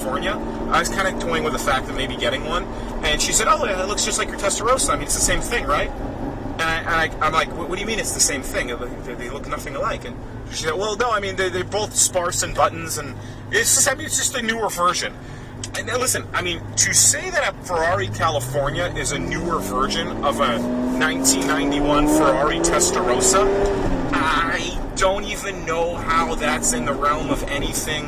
California. I was kind of toying with the fact of maybe getting one, and she said, "Oh, it looks just like your Testarossa. I mean, it's the same thing, right?" And I'm like, "What do you mean it's the same thing? They look nothing alike." And she said, "Well, no. I mean, they're both sparse in buttons, and it's just a newer version." And now listen, I mean, to say that a Ferrari California is a newer version of a 1991 Ferrari Testarossa, I don't even know how that's in the realm of anything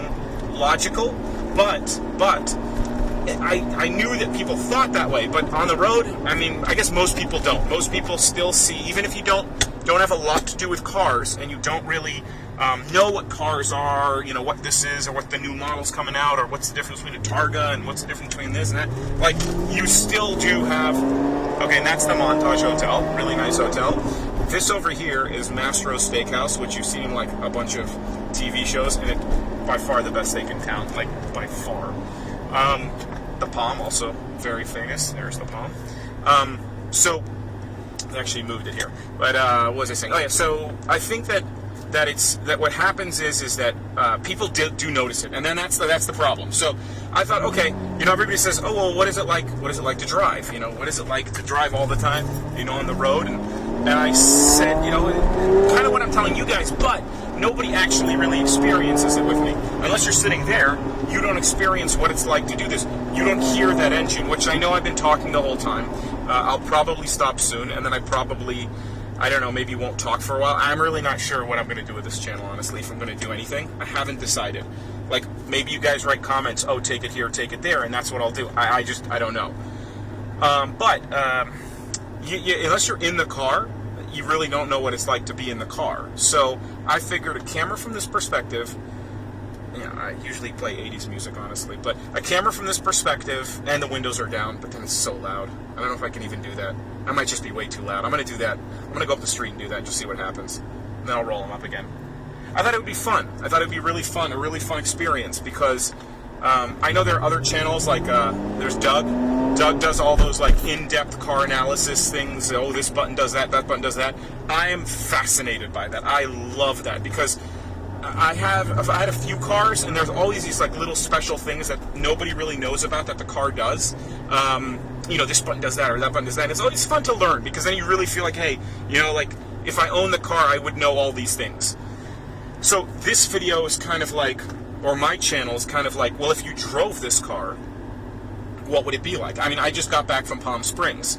logical. But I knew that people thought that way. But on the road, I mean, I guess most people don't. Most people still see, even if you don't have a lot to do with cars and you don't really know what cars are, you know, what this is, or what the new model's coming out, or what's the difference between a Targa and what's the difference between this and that. Like, you still do have, okay, and that's the Montage Hotel, really nice hotel. This over here is Mastro's Steakhouse, which you've seen like a bunch of TV shows, and it's by far the best steak in town, like by far. The Palm, also very famous. There's the Palm. So they actually moved it here. But what was I saying? Oh yeah. So I think that what happens is that people do notice it, and then that's the problem. So I thought, okay, you know, everybody says, oh well, what is it like? What is it like to drive? You know, what is it like to drive all the time? You know, on the road, and I said, you know, kind of what I'm telling you guys, but nobody actually really experiences it with me. Unless you're sitting there, you don't experience what it's like to do this. You don't hear that engine, which I know I've been talking the whole time. I'll probably stop soon, and then I don't know, maybe won't talk for a while. I'm really not sure what I'm going to do with this channel, honestly, if I'm going to do anything. I haven't decided. Like, maybe you guys write comments, oh, take it here, take it there, and that's what I'll do. I don't know. Unless you're in the car, you really don't know what it's like to be in the car. So I figured a camera from this perspective, you know, I usually play 80s music, honestly, but a camera from this perspective, and the windows are down, but then it's so loud. I don't know if I can even do that. I might just be way too loud. I'm going to do that. I'm going to go up the street and do that and just see what happens. And then I'll roll them up again. I thought it would be fun. I thought it would be really fun, a really fun experience, because I know there are other channels, like there's Doug. Doug does all those like in-depth car analysis things. Oh, this button does that, that button does that. I am fascinated by that. I love that, because I had a few cars, and there's always these like little special things that nobody really knows about that the car does. You know, this button does that, or that button does that. And it's always fun to learn, because then you really feel like, hey, you know, like if I owned the car, I would know all these things. So this video is kind of like, or my channel is kind of like, well, if you drove this car, what would it be like? I mean, I just got back from Palm Springs.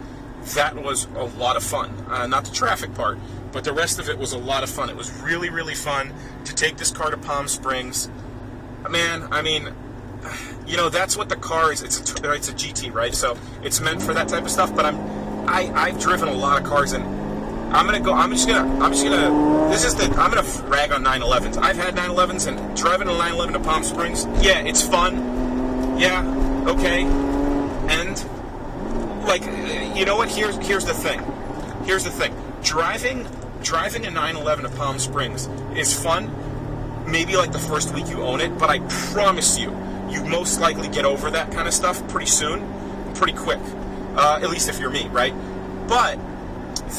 That was a lot of fun. Not the traffic part, but the rest of it was a lot of fun. It was really, really fun to take this car to Palm Springs. Man, I mean, you know, that's what the car is. It's a GT, right? So it's meant for that type of stuff. But I've driven a lot of cars, and I'm gonna rag on 911s. I've had 911s, and driving a 911 to Palm Springs, yeah, it's fun. Yeah, okay. And like, you know what? Here's the thing. Here's the thing. Driving a 911 to Palm Springs is fun. Maybe like the first week you own it, but I promise you, you most likely get over that kind of stuff pretty soon, pretty quick. At least if you're me, right? But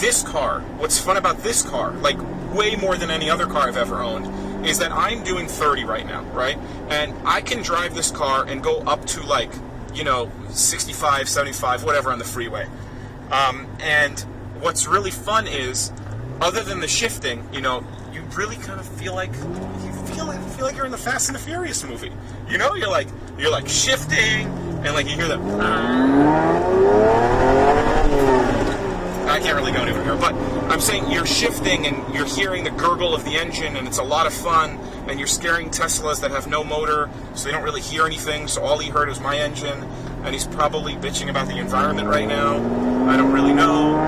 this car, what's fun about this car, like way more than any other car I've ever owned, is that I'm doing 30 right now, right? And I can drive this car and go up to like, you know, 65, 75, whatever on the freeway. And what's really fun is, other than the shifting, you know, you really kind of feel like you're in the Fast and the Furious movie. You know, you're like shifting, and like you hear the. I can't really go anywhere here, but I'm saying you're shifting and you're hearing the gurgle of the engine, and it's a lot of fun, and you're scaring Teslas that have no motor, so they don't really hear anything, so all he heard was my engine, and he's probably bitching about the environment right now. I don't really know.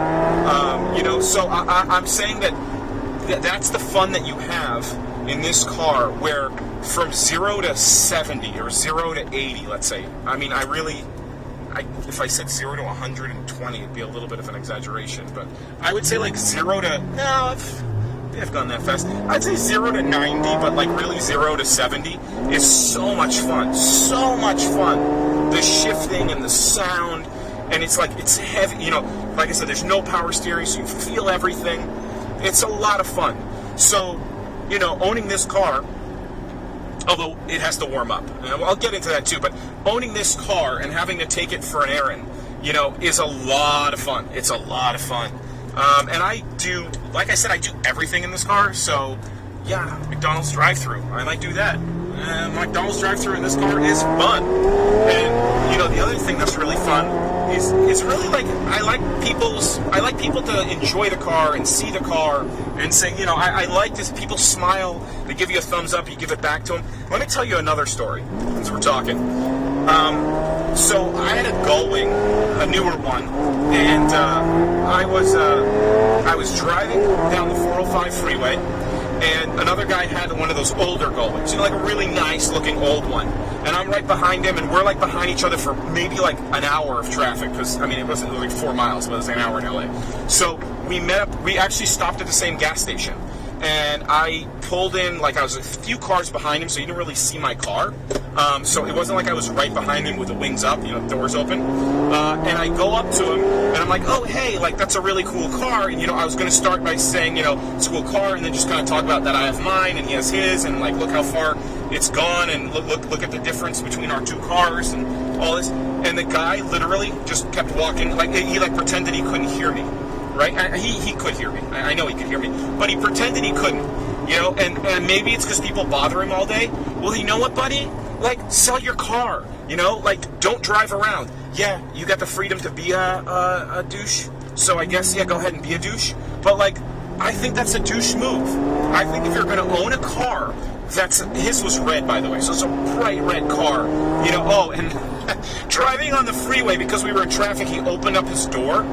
You know, so I'm saying that's the fun that you have in this car, where from 0 to 70, or 0 to 80, let's say, I mean, if I said 0 to 120, it'd be a little bit of an exaggeration, but I would say like 0 to, no, I've gone that fast. I'd say 0 to 90, but like really 0 to 70 is so much fun. So much fun. The shifting and the sound, and it's like, it's heavy, you know, like I said, there's no power steering, so you feel everything. It's a lot of fun. So, you know, owning this car, Although it has to warm up. I'll get into that too, but owning this car and having to take it for an errand, is a lot of fun. It's a lot of fun. And I do, like I said, I do everything in this car, so yeah, McDonald's drive-thru. I might do that. McDonald's drive-thru in this car is fun. And, the other thing that's really fun is really like, I like people to enjoy the car and see the car and say, I like this, people smile, they give you a thumbs up, you give it back to them. Let me tell you another story, since we're talking. So I had a Gullwing, a newer one, and I was driving down the 405 freeway, and another guy had one of those older Gullwings, like a really nice looking old one. And I'm right behind him, and we're like behind each other for maybe like an hour of traffic, because it wasn't like 4 miles, but it was an hour in LA. So we met up, we actually stopped at the same gas station. And I pulled in, like I was a few cars behind him, so you didn't really see my car. So it wasn't like I was right behind him with the wings up, doors open. And I go up to him, and I'm like, oh, hey, like, that's a really cool car. And, I was going to start by saying, it's a cool car, and then just kind of talk about that I have mine, and he has his, and, like, look how far it's gone, and look at the difference between our two cars, and all this. And the guy literally just kept walking, like, he, like, pretended he couldn't hear me. Right? He could hear me. I know he could hear me. But he pretended he couldn't. And maybe it's because people bother him all day. Well, you know what, buddy? Like, sell your car. Like, don't drive around. Yeah, you got the freedom to be a douche. So I guess, yeah, go ahead and be a douche. But, like, I think that's a douche move. I think if you're going to own a car, his was red, by the way. So it's a bright red car. And driving on the freeway, because we were in traffic, he opened up his door.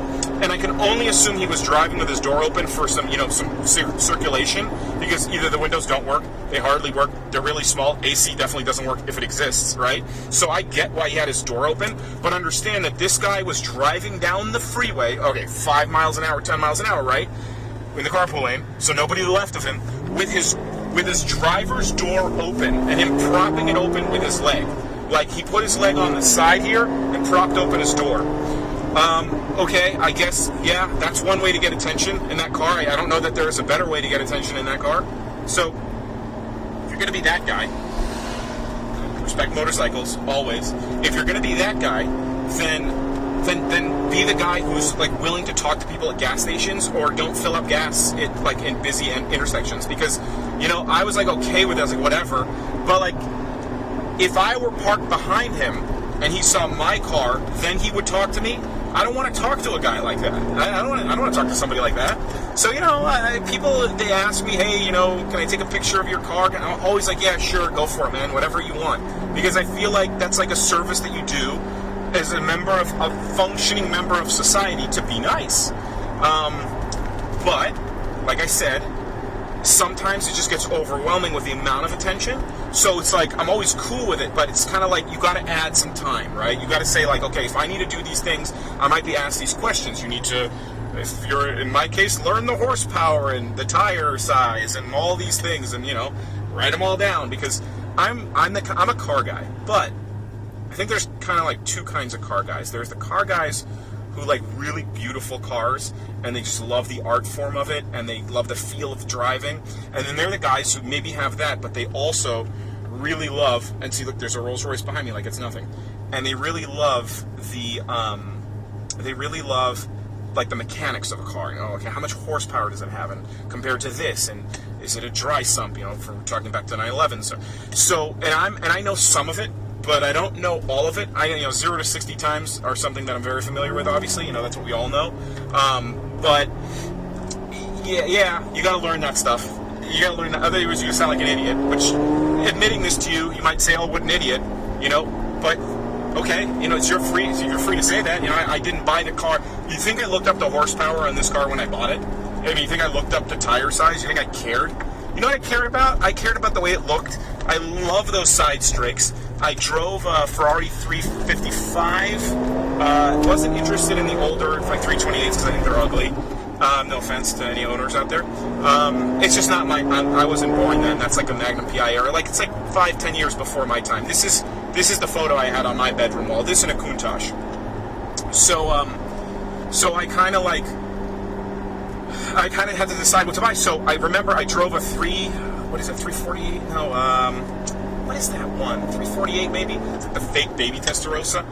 And I can only assume he was driving with his door open for some circulation, because either the windows don't work, they hardly work, they're really small, AC definitely doesn't work if it exists, right? So I get why he had his door open, but understand that this guy was driving down the freeway, 5 miles an hour, 10 miles an hour, right? In the carpool lane, so nobody to the left of him, with his driver's door open, and him propping it open with his leg. Like, he put his leg on the side here and propped open his door. Okay, I guess, yeah, that's one way to get attention in that car. I don't know that there is a better way to get attention in that car. So, if you're going to be that guy, respect motorcycles, always. If you're going to be that guy, then be the guy who's, like, willing to talk to people at gas stations, or don't fill up gas in busy intersections. Because, I was, like, okay with it. I was like, whatever. But, like, if I were parked behind him, and he saw my car, then he would talk to me. I don't want to talk to a guy like that. I don't want to talk to somebody like that. So, people, they ask me, hey, can I take a picture of your car? And I'm always like, yeah, sure, go for it, man, whatever you want. Because I feel like that's like a service that you do as a functioning member of society, to be nice. But, like I said, sometimes it just gets overwhelming with the amount of attention. So it's like, I'm always cool with it, but it's kind of like, you got to add some time, right? You got to say, like, okay, if I need to do these things, I might be asked these questions. You need to, if you're, in my case, learn the horsepower and the tire size and all these things, and, write them all down, because I'm a car guy. But I think there's kind of like two kinds of car guys. There's the car guys who like really beautiful cars, and they just love the art form of it, and they love the feel of driving. And then they're the guys who maybe have that, but they also really love, and see, look, there's a Rolls Royce behind me like it's nothing. And they really love like the mechanics of a car. Okay, how much horsepower does it have, and compared to this, and is it a dry sump? For talking back to 911. So, and I know some of it, but I don't know all of it. 0 to 60 times are something that I'm very familiar with, obviously. That's what we all know. But, yeah, you gotta learn that stuff. You gotta learn that. Otherwise, you're gonna sound like an idiot, which, admitting this to you, you might say, oh, what an idiot, but, okay, you're free to say that. I didn't buy the car. You think I looked up the horsepower on this car when I bought it? You think I looked up the tire size? You think I cared? You know what I cared about? I cared about the way it looked. I love those side strakes. I drove a Ferrari 355. Wasn't interested in the older, like 328s, because I think they're ugly. No offense to any owners out there. It's just not I wasn't born then. That's like a Magnum PI era. Like, it's like 5-10 years before my time. This is the photo I had on my bedroom wall. This in a Countach. So I kind of had to decide what to buy. So I remember I drove a 340, no, what is that one? 348 maybe? It's like the fake baby Testarossa.